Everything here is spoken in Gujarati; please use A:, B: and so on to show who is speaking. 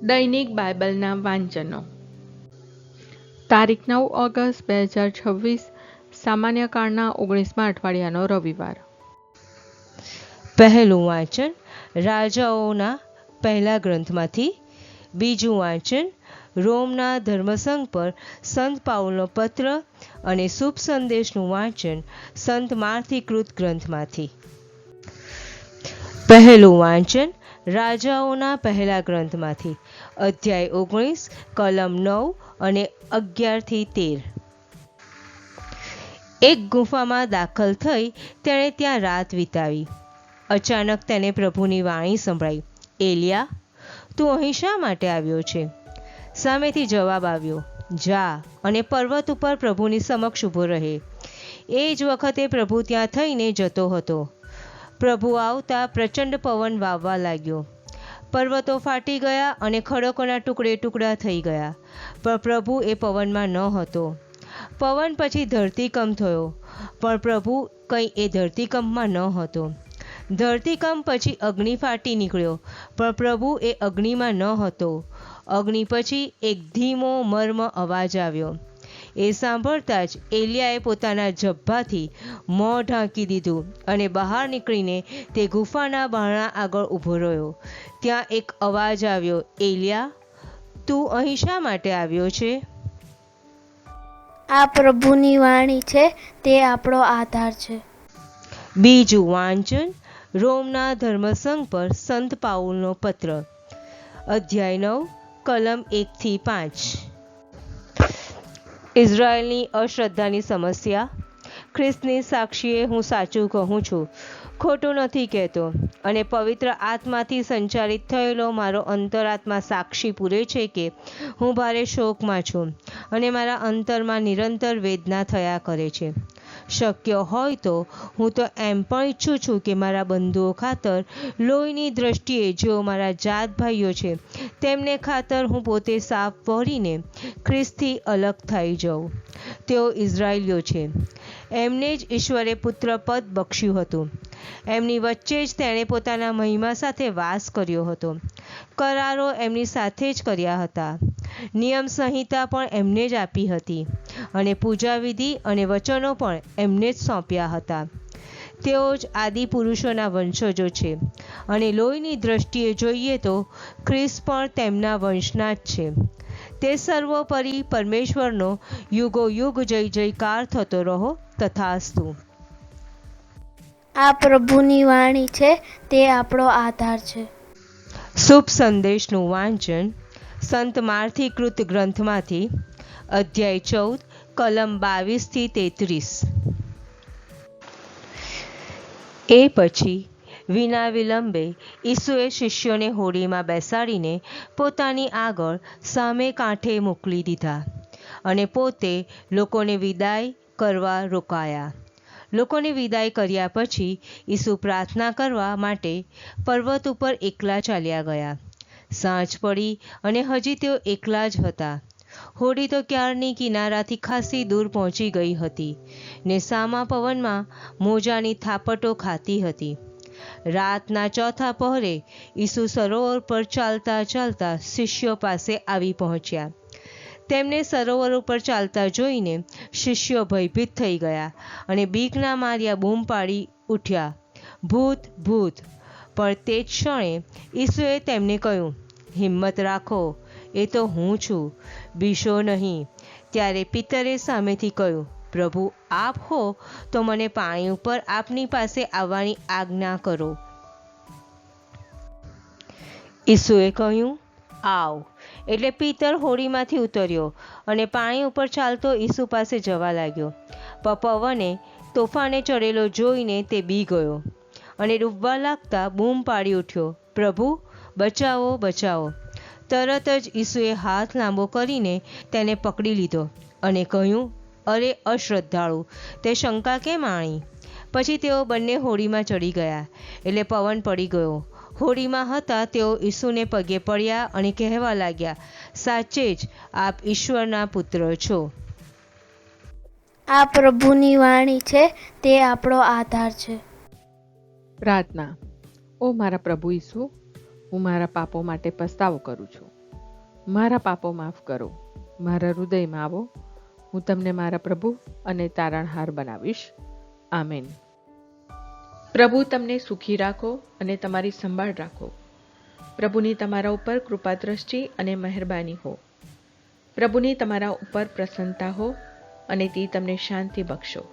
A: દૈનિક બાઇબલના વાંચનો. તારીખ 9 ઓગસ્ટ 2026, સામાન્ય કાળના 19મા અઠવાડિયાનો રવિવાર.
B: પહેલું વાંચન રાજાઓના પહેલા ગ્રંથમાંથી. બીજું વાંચન રોમના ધર્મસંઘ પર સંત પાઉલનો પત્ર અને શુભ સંદેશનું વાંચન સંત માર્થીકૃત ગ્રંથમાંથી. પહેલું વાંચન રાજાઓના પહેલા ગ્રંથમાંથી, અધ્યાય 19, કલમ 9 અને 11-13. એક ગુફામાં દાખલ થઈ તેણે ત્યાં રાત વિતાવી. અચાનક તેને પ્રભુની વાણી સંભળાઈ, એલિયા, તું અહીં શા માટે આવ્યો છે? સામેથી જવાબ આવ્યો, જા અને પર્વત ઉપર પ્રભુની સમક્ષ ઊભો રહે. એ જ વખતે પ્રભુ ત્યાં થઈને જતો હતો. પ્રભુ આવતા પ્રચંડ પવન વાવવા લાગ્યો. પર્વતો ફાટી ગયા અને ખડકોના ટુકડે ટુકડા થઈ ગયા, પણ પ્રભુ એ પવનમાં ન હતો. પવન પછી ધરતીકંપ થયો, પણ પ્રભુ કંઈ એ ધરતીકંપમાં ન હતો. ધરતીકંપ પછી અગ્નિ ફાટી નીકળ્યો, પણ પ્રભુ એ અગ્નિમાં ન હતો. અગ્નિ પછી એક ધીમો મર્મ અવાજ આવ્યો. એ સાંભળતા જ એલિયાએ પોતાના ઝભ્ભાથી મોં ઢાંકી દીધું અને બહાર નીકળીને તે ગુફાના બારણા આગળ ઊભો રહ્યો. ત્યાં એક અવાજ આવ્યો, એલિયા, તું અહીં શા માટે આવ્યો છે?
C: આ પ્રભુની વાણી છે, તે આપણો આધાર છે.
B: બીજું વાંચન રોમના ધર્મસંઘ પર સંત પાઉલનો પત્ર, અધ્યાય 9, કલમ 1-5. ઇઝરાયલની અશ્રદ્ધાની સમસ્યા. ખ્રિસ્તની સાક્ષીએ હું સાચું કહું છું, ખોટું નથી કહેતો, અને પવિત્ર આત્માથી સંચાલિત થયેલો મારો અંતરાત્મા સાક્ષી પૂરે છે કે હું ભારે શોકમાં છું અને મારા અંતરમાં નિરંતર વેદના થયા કરે છે. શક્ય હોય તો હું તો એમ પણ ઈચ્છું છું કે મારા બંધુઓ ખાતર, લોહીની દ્રષ્ટિએ જેઓ મારા જાત ભાઈઓ છે, તેમને ખાતર હું પોતે સાપ વળીને ખ્રિસ્તથી અલગ થઈ જાઉં. તેઓ ઇઝરાયલીઓ છે. એમને જ ઈશ્વરે પુત્રપદ બખ્શ્યું હતું. એમની વચ્ચે જ તેણે પોતાના મહિમા સાથે વાસ કર્યો હતો. કરારો એમની સાથે જ કર્યા હતા. નિયમ સંહિતા પણ એમને જ આપી હતી અને પૂજાવિધિ અને વચનો પણ એમને જ સોંપ્યા હતા. તેઓ જ આદિ પુરુષોના વંશજો છે અને લોહીની દ્રષ્ટિએ જોઈએ તો ખ્રિસ્ત પણ તેમના વંશના જ છે. તે સર્વોપરી પરમેશ્વરનો યુગો યુગ જય જયકાર થતો રહો, તથાસ્તુ.
C: આ પ્રભુની વાણી છે, તે આપણો આધાર છે.
B: શુભ સંદેશનું વાંચન સંત માર્થીકૃત ગ્રંથમાંથી, અધ્યાય 14, કલમ 22-33. એ પછી વિના વિલંબે ઈસુએ શિષ્યોને હોડીમાં બેસાડીને પોતાની આગળ સામે કાંઠે મોકલી દીધા અને પોતે લોકોને વિદાય કરવા રોકાયા. લોકોને વિદાય કર્યા પછી ઈસુ પ્રાર્થના કરવા માટે પર્વત ઉપર એકલા ચાલ્યા ગયા. સાંજ પડી અને હજી તેઓ એકલા જ હતા. હોડી તો ક્યારની કિનારાથી ખાસી દૂર પહોંચી ગઈ હતી ને સામા પવનમાં મોજાની થાપટો ખાતી હતી. રાતના ચોથા પહોરે ઈસુ સરોવર પર ચાલતા ચાલતા શિષ્યો પાસે આવી પહોંચ્યા. તેમને સરોવર ઉપર ચાલતા જોઈને શિષ્યો ભયભીત થઈ ગયા અને બીકના માર્યા બૂમ પાડી ઉઠ્યા, ભૂત, ભૂત! પણ તે જ ક્ષણે ઈસુએ તેમને કહ્યું, હિંમત રાખો, એ તો હું છું, બીશો નહીં. ત્યારે પિતરે સામેથી કહ્યું, પ્રભુ, આપ હો તો મને પાણી ઉપર આપની પાસે આવવાની આજ્ઞા કરો. ઈસુએ કહ્યું, આવ. એટલે પિતર હોડીમાંથી ઉતર્યો અને પાણી ઉપર ચાલતો ઈસુ પાસે જવા લાગ્યો. પણ પવને તોફાને ચડેલો જોઈને તે બી ગયો અને ડૂબવા લાગતા બૂમ પાડી ઉઠ્યો, પ્રભુ, બચાવો, બચાવો! તરત જ ઈસુએ હાથ લાંબો કરીને તેને પકડી લીધો અને કહ્યું, અરે અશ્રદ્ધાળુ, તે શંકા કેમ આણી? પછી તેઓ બંને હોડીમાં ચડી ગયા. એટલે પવન પડી ગયો. હોડીમાં હતા તેઓ ઈસુને પગે પડ્યા અને કહેવા લાગ્યા, સાચે જ આપ ઈશ્વરના પુત્ર છો.
C: આ પ્રભુની વાણી છે, તે આપણો આધાર છે.
A: પ્રાર્થના. ઓ મારા પ્રભુ ઈસુ, હું મારા પાપો માટે પસ્તાવો કરું છું. મારા પાપો માફ કરો, મારા હૃદયમાં આવો. હું તમને મારા પ્રભુ અને તારણહાર બનાવીશ. આમેન. પ્રભુ તમને સુખી રાખો અને તમારી સંભાળ રાખો. પ્રભુની તમારા ઉપર કૃપા દ્રષ્ટિ અને મહેરબાની હો. પ્રભુની તમારા ઉપર પ્રસન્નતા હો અને તે તમને શાંતિ બક્ષો.